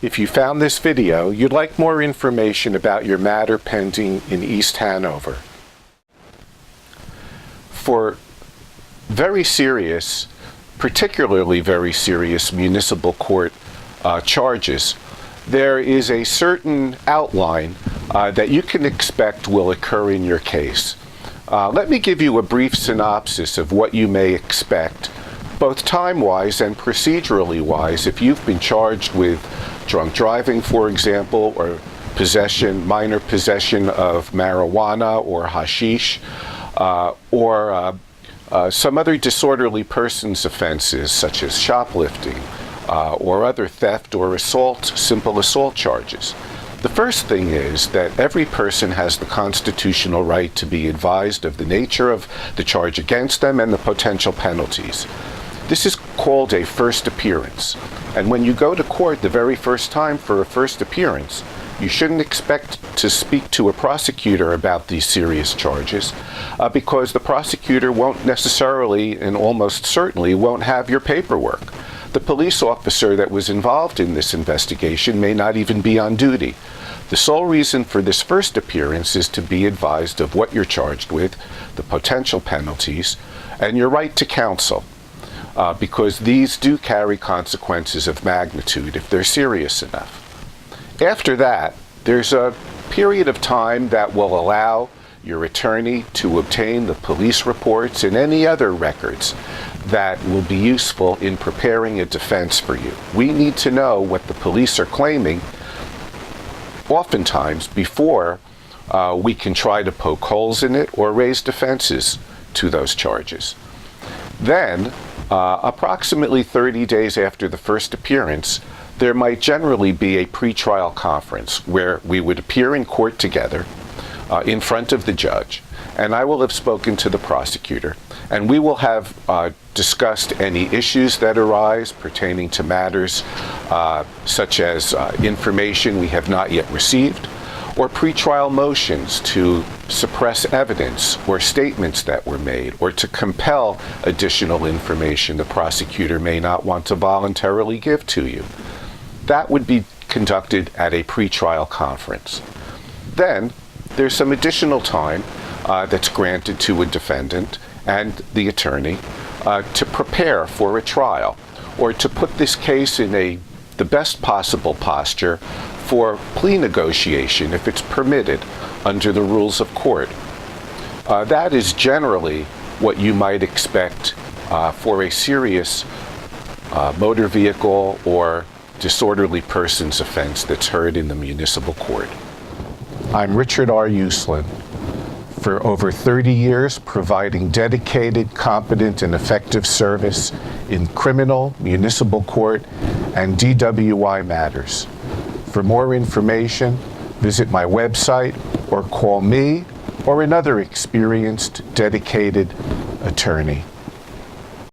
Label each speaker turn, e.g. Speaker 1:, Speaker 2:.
Speaker 1: If you found this video, you'd like more information about your matter pending in East Hanover. For very serious, particularly very serious municipal court charges, there is a certain outline that you can expect will occur in your case. Let me give you a brief synopsis of what you may expect, both time-wise and procedurally-wise, if you've been charged with drunk driving, for example, or minor possession of marijuana or hashish, or some other disorderly persons offenses such as shoplifting or other theft or assault, simple assault charges. The first thing is that every person has the constitutional right to be advised of the nature of the charge against them and the potential penalties. This is called a first appearance. And when you go to court the very first time for a first appearance, you shouldn't expect to speak to a prosecutor about these serious charges because the prosecutor won't necessarily and almost certainly won't have your paperwork. The police officer that was involved in this investigation may not even be on duty. The sole reason for this first appearance is to be advised of what you're charged with, the potential penalties, and your right to counsel, because these do carry consequences of magnitude if they're serious enough. After that, there's a period of time that will allow your attorney to obtain the police reports and any other records that will be useful in preparing a defense for you. We need to know what the police are claiming oftentimes before we can try to poke holes in it or raise defenses to those charges. Then, approximately 30 days after the first appearance, there might generally be a pretrial conference where we would appear in court together in front of the judge, and I will have spoken to the prosecutor, and we will have discussed any issues that arise pertaining to matters such as information we have not yet received, or pretrial motions to suppress evidence or statements that were made, or to compel additional information the prosecutor may not want to voluntarily give to you. That would be conducted at a pretrial conference. Then there's some additional time that's granted to a defendant and the attorney to prepare for a trial, or to put this case in the best possible posture for plea negotiation if it's permitted under the rules of court. That is generally what you might expect for a serious motor vehicle or disorderly persons offense that's heard in the municipal court. I'm Richard R. Uslan. For over 30 years, providing dedicated, competent, and effective service in criminal, municipal court, and DWI matters. For more information, visit my website or call me or another experienced, dedicated attorney.